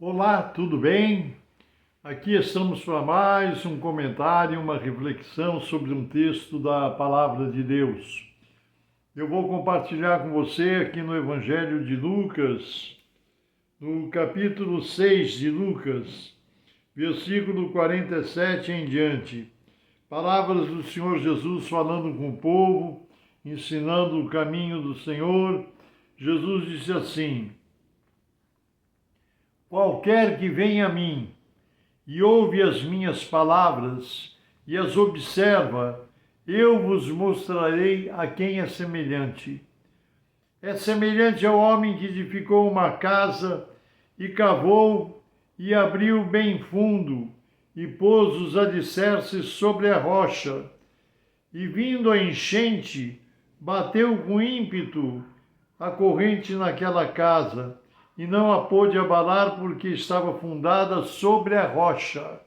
Olá, tudo bem? Aqui estamos para mais um comentário, uma reflexão sobre um texto da Palavra de Deus. Eu vou compartilhar com você aqui no Evangelho de Lucas, no capítulo 6 de Lucas, versículo 47 em diante. Palavras do Senhor Jesus falando com o povo, ensinando o caminho do Senhor. Jesus disse assim: qualquer que venha a mim e ouve as minhas palavras e as observa, eu vos mostrarei a quem é semelhante. É semelhante ao homem que edificou uma casa e cavou e abriu bem fundo e pôs os alicerces sobre a rocha. E vindo a enchente, bateu com ímpeto a corrente naquela casa, e não a pôde abalar porque estava fundada sobre a rocha.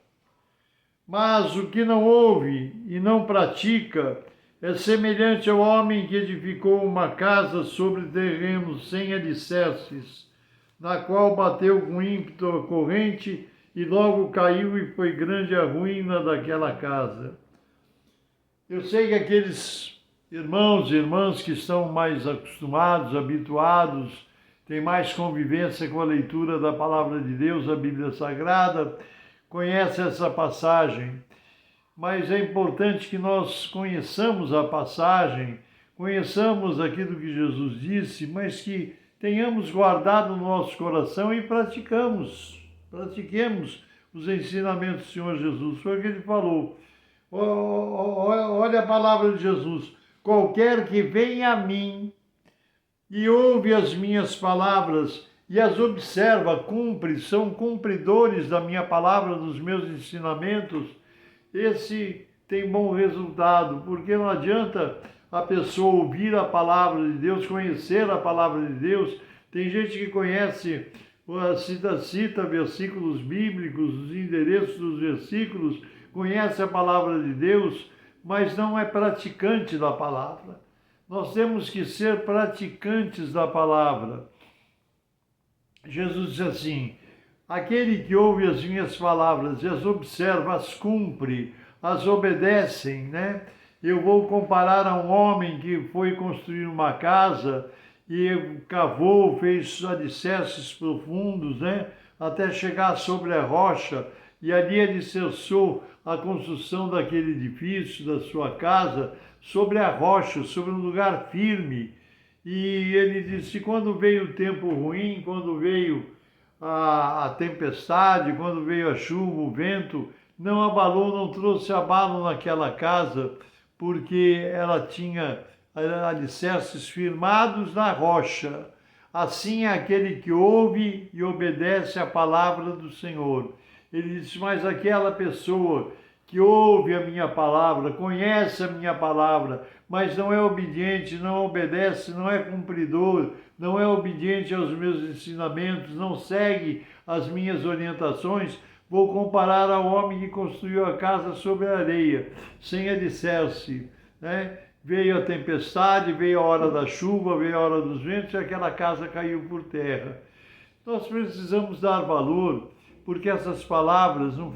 Mas o que não ouve e não pratica é semelhante ao homem que edificou uma casa sobre terreno sem alicerces, na qual bateu com ímpeto a corrente e logo caiu e foi grande a ruína daquela casa. Eu sei que aqueles irmãos e irmãs que estão mais acostumados, habituados, têm mais convivência com a leitura da Palavra de Deus, a Bíblia Sagrada, conhecem essa passagem. Mas é importante que nós conheçamos a passagem, conheçamos aquilo que Jesus disse, mas que tenhamos guardado no nosso coração e pratiquemos os ensinamentos do Senhor Jesus. Foi o que ele falou. Olha a palavra de Jesus. Qualquer que venha a mim e ouve as minhas palavras e as observa, cumpre, são cumpridores da minha palavra, dos meus ensinamentos, esse tem bom resultado, porque não adianta a pessoa ouvir a palavra de Deus, conhecer a palavra de Deus. Tem gente que conhece, cita versículos bíblicos, os endereços dos versículos, conhece a palavra de Deus, mas não é praticante da palavra. Nós temos que ser praticantes da palavra. Jesus disse assim: aquele que ouve as minhas palavras e as observa, as cumpre, as obedecem, né? Eu vou comparar a um homem que foi construir uma casa e cavou, fez alicerces profundos, né? Até chegar sobre a rocha, e ali alicerçou a construção daquele edifício, da sua casa, sobre a rocha, sobre um lugar firme. E ele disse: quando veio o tempo ruim, quando veio a tempestade, quando veio a chuva, o vento, não abalou, não trouxe abalo naquela casa, porque ela tinha alicerces firmados na rocha. Assim é aquele que ouve e obedece à palavra do Senhor. Ele disse: mas aquela pessoa que ouve a minha palavra, conhece a minha palavra, mas não é obediente, não obedece, não é cumpridor, não é obediente aos meus ensinamentos, não segue as minhas orientações, vou comparar ao homem que construiu a casa sobre a areia, sem alicerce, né? Veio a tempestade, veio a hora da chuva, veio a hora dos ventos e aquela casa caiu por terra. Nós precisamos dar valor, porque essas palavras não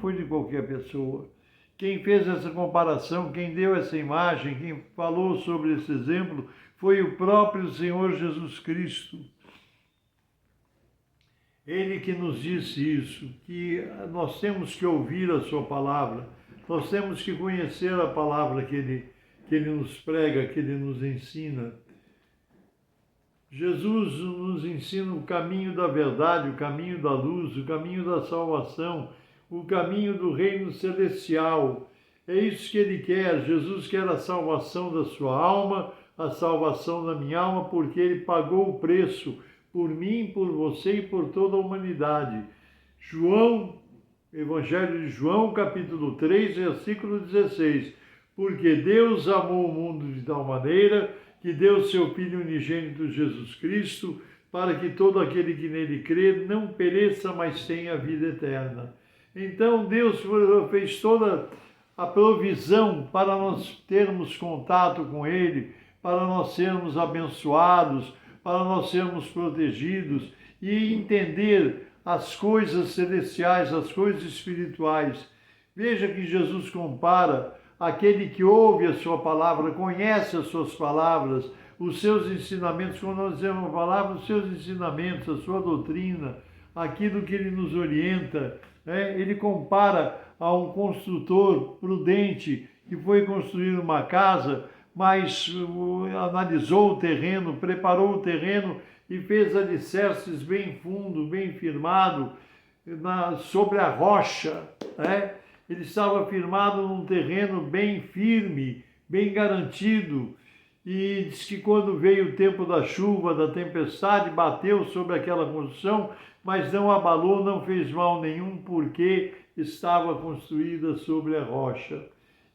foi de qualquer pessoa. Quem fez essa comparação, quem deu essa imagem, quem falou sobre esse exemplo, foi o próprio Senhor Jesus Cristo. Ele que nos disse isso, que nós temos que ouvir a sua palavra, nós temos que conhecer a palavra que ele nos prega, que ele nos ensina. Jesus nos ensina o caminho da verdade, o caminho da luz, o caminho da salvação, o caminho do reino celestial. É isso que ele quer. Jesus quer a salvação da sua alma, a salvação da minha alma, porque ele pagou o preço por mim, por você e por toda a humanidade. Evangelho de João, capítulo 3, versículo 16. Porque Deus amou o mundo de tal maneira que deu seu Filho unigênito Jesus Cristo, para que todo aquele que nele crê não pereça, mas tenha vida eterna. Então Deus fez toda a provisão para nós termos contato com Ele, para nós sermos abençoados, para nós sermos protegidos e entender as coisas celestiais, as coisas espirituais. Veja que Jesus compara aquele que ouve a sua palavra, conhece as suas palavras, os seus ensinamentos, quando nós dizemos a palavra, os seus ensinamentos, a sua doutrina, aquilo que ele nos orienta, ele compara a um construtor prudente que foi construir uma casa, mas analisou o terreno, preparou o terreno e fez alicerces bem fundo, bem firmado, sobre a rocha, Ele estava firmado num terreno bem firme, bem garantido, e diz que quando veio o tempo da chuva, da tempestade, bateu sobre aquela construção, mas não abalou, não fez mal nenhum, porque estava construída sobre a rocha.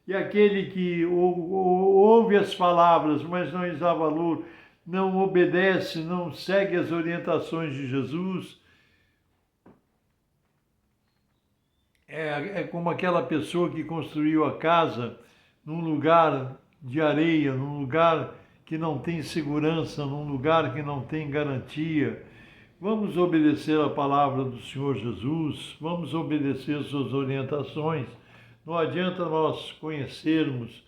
E aquele que ouve as palavras, mas não lhes dá valor, não obedece, não segue as orientações de Jesus, é como aquela pessoa que construiu a casa num lugar de areia, num lugar que não tem segurança, num lugar que não tem garantia. Vamos obedecer a palavra do Senhor Jesus, vamos obedecer suas orientações. Não adianta nós conhecermos,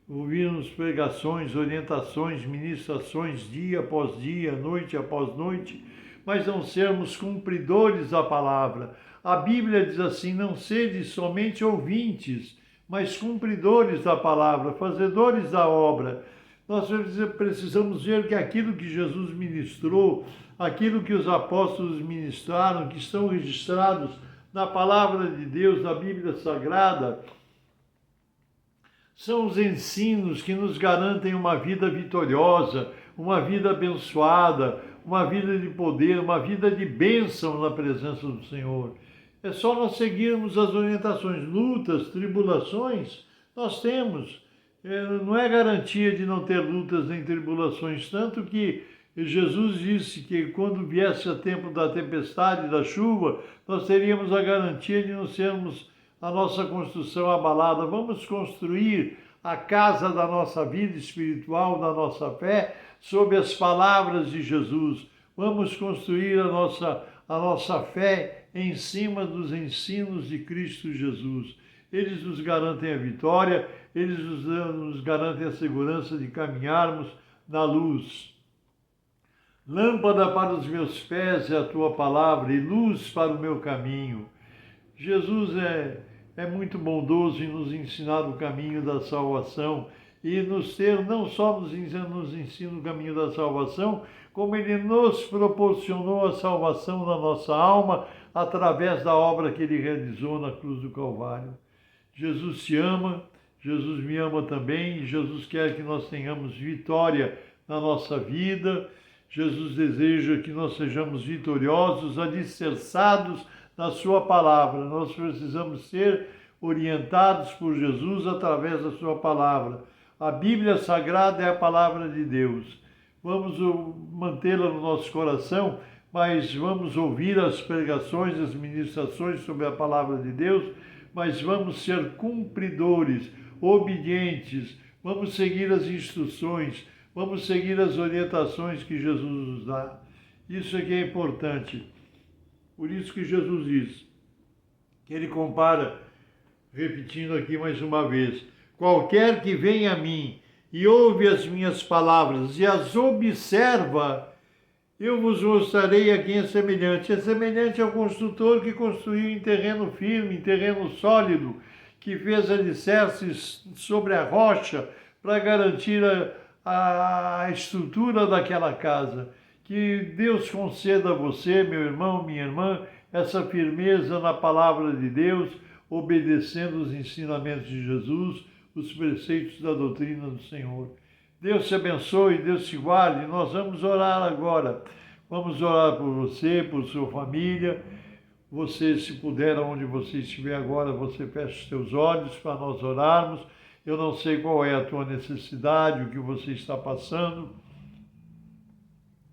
ouvirmos pregações, orientações, ministrações, dia após dia, noite após noite, mas não sermos cumpridores da palavra. A Bíblia diz assim: não sede somente ouvintes, mas cumpridores da palavra, fazedores da obra. Nós precisamos ver que aquilo que Jesus ministrou, aquilo que os apóstolos ministraram, que estão registrados na palavra de Deus, na Bíblia Sagrada, são os ensinos que nos garantem uma vida vitoriosa, uma vida abençoada, uma vida de poder, uma vida de bênção na presença do Senhor. É só nós seguirmos as orientações. Lutas, tribulações, nós temos. Não é garantia de não ter lutas nem tribulações, tanto que Jesus disse que quando viesse o tempo da tempestade, da chuva, nós teríamos a garantia de não sermos a nossa construção abalada. Vamos construir a casa da nossa vida espiritual, da nossa fé, sob as palavras de Jesus. Vamos construir a nossa fé em cima dos ensinos de Cristo Jesus. Eles nos garantem a vitória, eles nos garantem a segurança de caminharmos na luz. Lâmpada para os meus pés é a tua palavra e luz para o meu caminho. Jesus é muito bondoso em nos ensinar o caminho da salvação e não só nos ensina o caminho da salvação, como ele nos proporcionou a salvação da nossa alma através da obra que ele realizou na cruz do Calvário. Jesus te ama, Jesus me ama também, e Jesus quer que nós tenhamos vitória na nossa vida. Jesus deseja que nós sejamos vitoriosos, alicerçados na sua palavra. Nós precisamos ser orientados por Jesus através da sua palavra. A Bíblia Sagrada é a palavra de Deus. Vamos mantê-la no nosso coração, mas vamos ouvir as pregações, as ministrações sobre a palavra de Deus, mas vamos ser cumpridores, obedientes, vamos seguir as instruções, vamos seguir as orientações que Jesus nos dá. Isso é que é importante. Por isso que Jesus diz, que ele compara, repetindo aqui mais uma vez: qualquer que vem a mim e ouve as minhas palavras e as observa, eu vos mostrarei a quem é semelhante. É semelhante ao construtor que construiu em terreno firme, em terreno sólido, que fez alicerces sobre a rocha para garantir a estrutura daquela casa. Que Deus conceda a você, meu irmão, minha irmã, essa firmeza na palavra de Deus, obedecendo os ensinamentos de Jesus, os preceitos da doutrina do Senhor. Deus te abençoe, Deus te guarde. Nós vamos orar agora. Vamos orar por você, por sua família. Você, se puder, onde você estiver agora, você fecha os seus olhos para nós orarmos. Eu não sei qual é a tua necessidade, o que você está passando,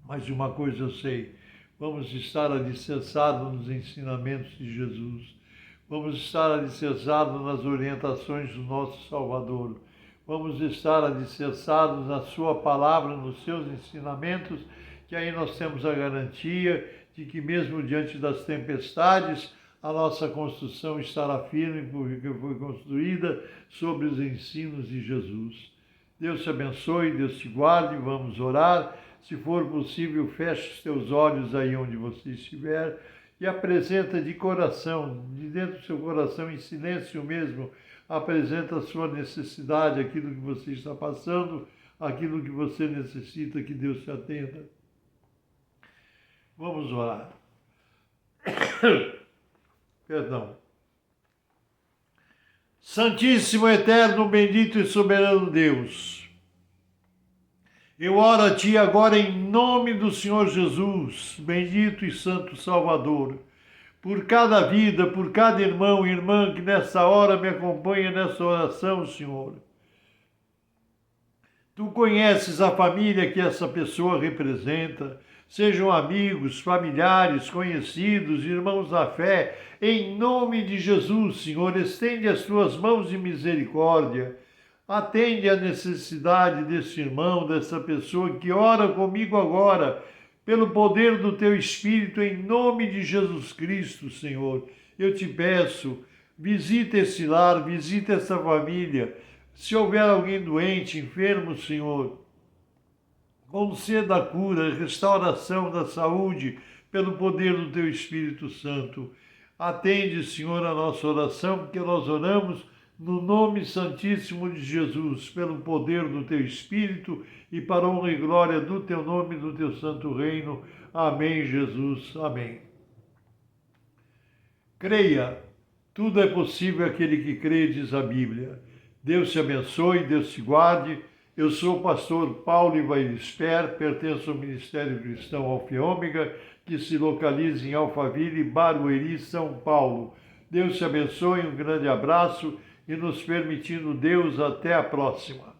mas de uma coisa eu sei: vamos estar alicerçados nos ensinamentos de Jesus. Vamos estar alicerçados nas orientações do nosso Salvador. Vamos estar alicerçados na sua palavra, nos seus ensinamentos, que aí nós temos a garantia de que mesmo diante das tempestades, a nossa construção estará firme, porque foi construída sobre os ensinos de Jesus. Deus te abençoe, Deus te guarde, vamos orar. Se for possível, feche os teus olhos aí onde você estiver e apresenta de coração, de dentro do seu coração, em silêncio mesmo, apresenta a sua necessidade, aquilo que você está passando, aquilo que você necessita que Deus te atenda. Vamos orar. Perdão. Santíssimo, eterno, bendito e soberano Deus, eu oro a Ti agora em nome do Senhor Jesus, bendito e santo Salvador, por cada vida, por cada irmão e irmã que nessa hora me acompanha nessa oração, Senhor. Tu conheces a família que essa pessoa representa, sejam amigos, familiares, conhecidos, irmãos da fé, em nome de Jesus, Senhor, estende as tuas mãos de misericórdia, atende a necessidade desse irmão, dessa pessoa que ora comigo agora, pelo poder do teu Espírito, em nome de Jesus Cristo, Senhor. Eu te peço, visita esse lar, visita essa família. Se houver alguém doente, enfermo, Senhor, conceda a cura, restauração da saúde, pelo poder do teu Espírito Santo. Atende, Senhor, a nossa oração, porque nós oramos no nome santíssimo de Jesus, pelo poder do teu Espírito e para a honra e glória do teu nome e do teu santo reino. Amém, Jesus. Amém. Creia, tudo é possível aquele que crê, diz a Bíblia. Deus te abençoe, Deus te guarde. Eu sou o pastor Paulo Ivair Esper, pertenço ao Ministério Cristão Alfa e Ômega, que se localiza em Alphaville, Barueri, São Paulo. Deus te abençoe, um grande abraço e nos permitindo Deus, até a próxima.